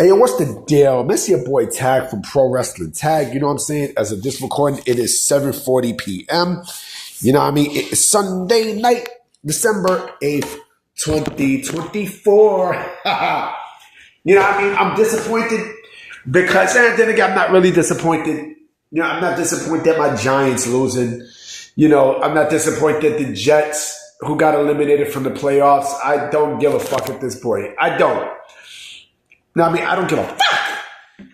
Hey, what's the deal? Miss your boy Tag from Pro Wrestling Tag. You know what I'm saying? As of this recording, it is 7:40 p.m. You know what I mean? It's Sunday night, December 8th, 2024. You know what I mean? I'm disappointed because, and then again, I'm not really disappointed. You know, I'm not disappointed at my Giants losing. You know, I'm not disappointed the Jets who got eliminated from the playoffs. I don't give a fuck at this point. I don't. No, I mean, I don't give a fuck.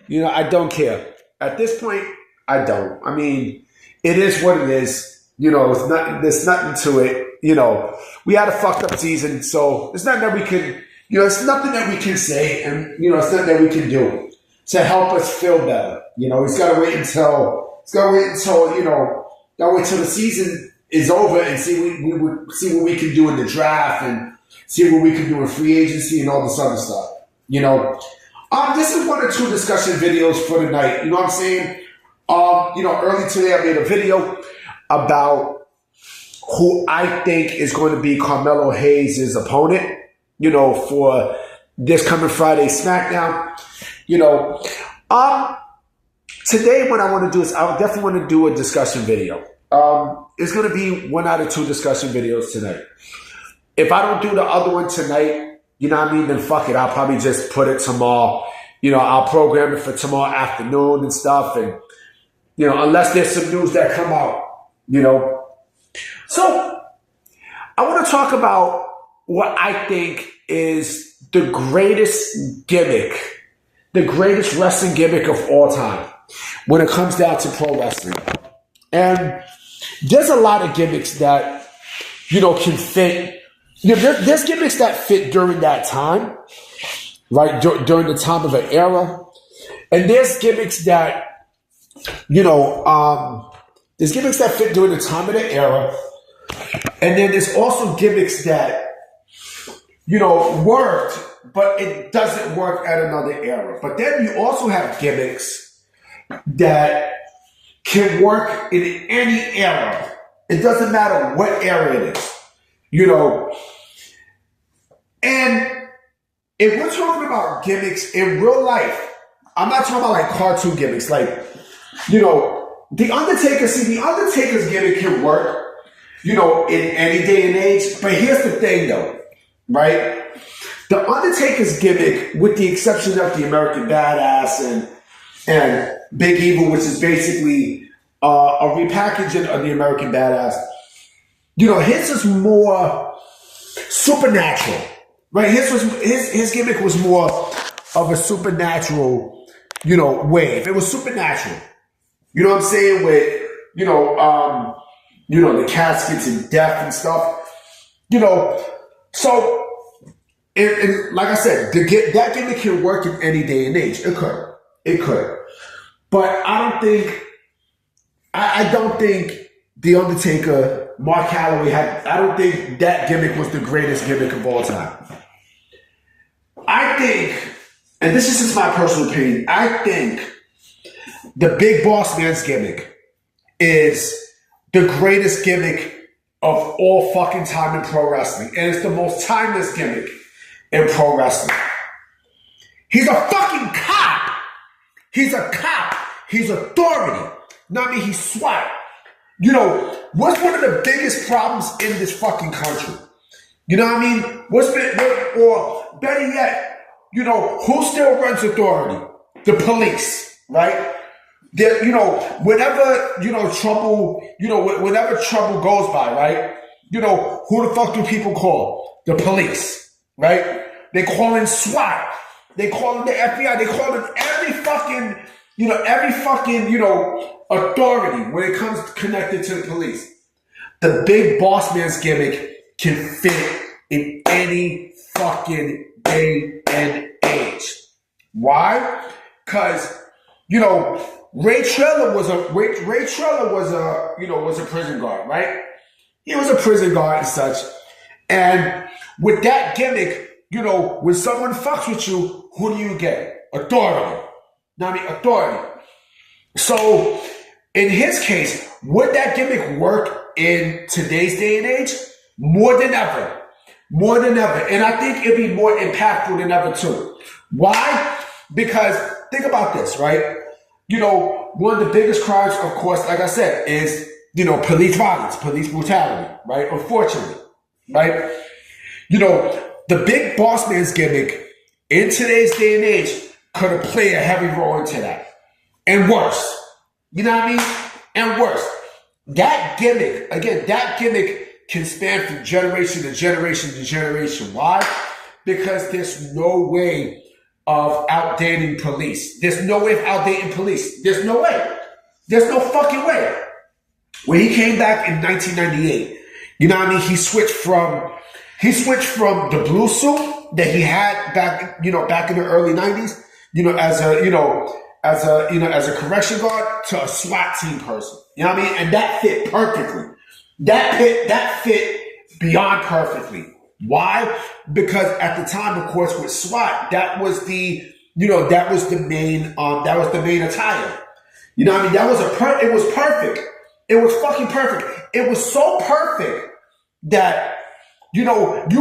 You know, I don't care. At this point, I don't. I mean, it is what it is. You know, it's not, there's nothing to it. You know, we had a fucked up season, so there's nothing that we can, you know, it's nothing that we can say, and, you know, it's nothing that we can do to help us feel better. You know, it's got to wait until, you know, gotta wait till the season is over and see what we can do in the draft and see what we can do in free agency and all this other stuff. You know, this is one or two discussion videos for the night. You know what I'm saying? You know, early today I made a video about who I think is going to be Carmelo Hayes' opponent, you know, for this coming Friday SmackDown. You know, today what I want to do is I definitely want to do a discussion video. It's going to be one out of two discussion videos tonight. If I don't do the other one tonight, you know what I mean, then fuck it. I'll probably just put it tomorrow. You know, I'll program it for tomorrow afternoon and stuff. And, you know, unless there's some news that come out, you know. So I want to talk about what I think is the greatest gimmick, the greatest wrestling gimmick of all time when it comes down to pro wrestling. And there's a lot of gimmicks that, you know, can fit. You know, there's gimmicks that fit during that time, right? During the time of an era. And there's gimmicks that, you know, there's gimmicks that fit during the time of the era. And then there's also gimmicks that, you know, worked, but it doesn't work at another era. But then you also have gimmicks that can work in any era. It doesn't matter what era it is. You know, and if we're talking about gimmicks in real life, I'm not talking about like cartoon gimmicks. Like, you know, The Undertaker's gimmick can work, you know, in any day and age. But here's the thing though, right? The Undertaker's gimmick, with the exception of the American Badass and Big Evil, which is basically a repackaging of the American Badass, you know, his is more supernatural, right? His gimmick was more of a supernatural, you know, wave. It was supernatural. You know what I'm saying? With, you know, the caskets and death and stuff. You know, so, and like I said, that gimmick can work in any day and age. It could. But I don't think The Undertaker, Mark Calloway I don't think that gimmick was the greatest gimmick of all time. I think, and this is just my personal opinion, I think the Big Boss Man's gimmick is the greatest gimmick of all fucking time in pro wrestling. And it's the most timeless gimmick in pro wrestling. He's a fucking cop. He's a cop. He's authority. Not me, he's SWAT. You know, what's one of the biggest problems in this fucking country? You know what I mean? Or better yet, you know, who still runs authority? The police, right? You know, whenever, you know, trouble, you know, whenever trouble goes by, right? You know, who the fuck do people call? The police, right? They call in SWAT. They call in the FBI. They call in every fucking, you know, authority when it comes connected to the police. The Big Boss Man's gimmick can fit in any fucking day and age. Why? Because, you know, Ray Trailer was a prison guard, right? He was a prison guard and such. And with that gimmick, you know, when someone fucks with you, who do you get? Authority. Authority. So, in his case, would that gimmick work in today's day and age? More than ever. And I think it'd be more impactful than ever too. Why? Because think about this, right? One of the biggest crimes, of course, like I said, is, police violence, police brutality, right? Unfortunately, right? The big boss man's gimmick in today's day and age could have played a heavy role into that. And worse. You know what I mean? And worse. That gimmick can span from generation to generation to generation. Why? Because there's no way of outdating police. There's no way of outdating police. There's no way. There's no fucking way. When he came back in 1998, you know what I mean? He switched from the blue suit that he had back in the early 90s, as a correction guard to a SWAT team person. You know what I mean? And that fit perfectly. That fit beyond perfectly. Why? Because at the time, of course, with SWAT, that was the main attire. You know what I mean? It was perfect. It was fucking perfect. It was so perfect that, you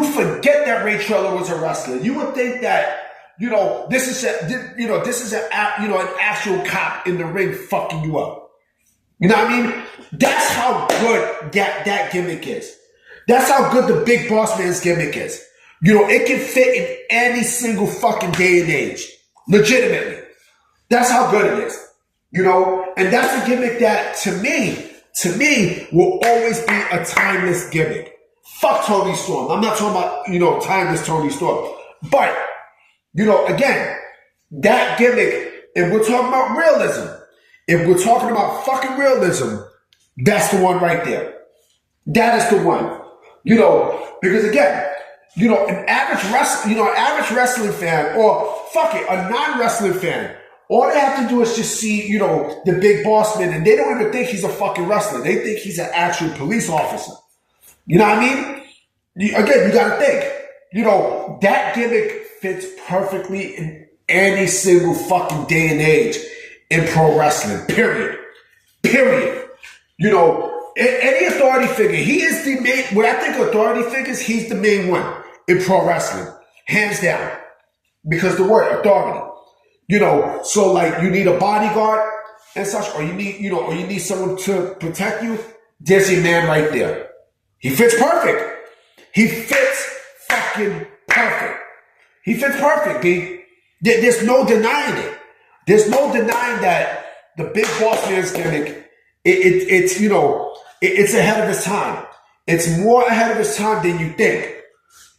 forget that Ray Trello was a wrestler. You would think that, this is an actual cop in the ring fucking you up. You know what I mean? That's how good that gimmick is. That's how good the big boss man's gimmick is. It can fit in any single fucking day and age. Legitimately. That's how good it is. And that's a gimmick that to me will always be a timeless gimmick. Fuck Tony Storm. I'm not talking about, timeless Tony Storm. But, again, that gimmick, if we're talking about realism, if we're talking about fucking realism, that's the one right there. That is the one. Because again, an average wrestling fan, or fuck it, a non-wrestling fan, all they have to do is just see, the big boss man, and they don't even think he's a fucking wrestler. They think he's an actual police officer. You know what I mean? Again, you gotta think. That gimmick fits perfectly in any single fucking day and age in pro wrestling. Period. Any authority figure, he is the main, when I think authority figures, he's the main one in pro wrestling. Hands down. Because the word authority. So like you need a bodyguard and such, or you need someone to protect you. There's your man right there. He fits perfect. He fits fucking perfect. He fits perfect, B. There's no denying it. There's no denying that the big boss man's gimmick, it's ahead of its time. It's more ahead of its time than you think.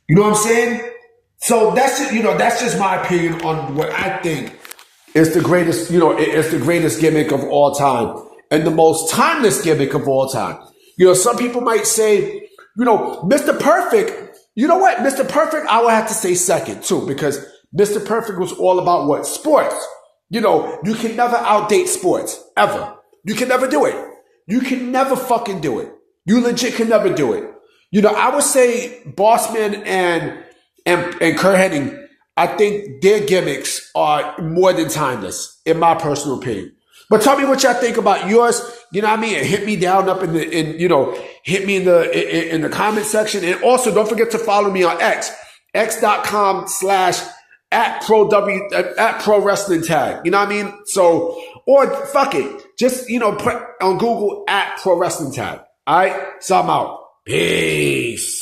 You know what I'm saying? So that's just my opinion on what I think is the greatest, it's the greatest gimmick of all time and the most timeless gimmick of all time. Some people might say, Mr. Perfect, you know what? Mr. Perfect, I would have to say second too, because Mr. Perfect was all about what? Sports. You can never outdate sports, ever. You can never do it. You can never fucking do it. You legit can never do it. I would say Bossman and Kurt Hennig, I think their gimmicks are more than timeless, in my personal opinion. But tell me what y'all think about yours. You know what I mean? And hit me down up hit me in the comment section. And also don't forget to follow me on x.com/ at pro wrestling tag. You know what I mean? So, or fuck it. Just, put on Google at pro wrestling tag. All right. So I'm out. Peace.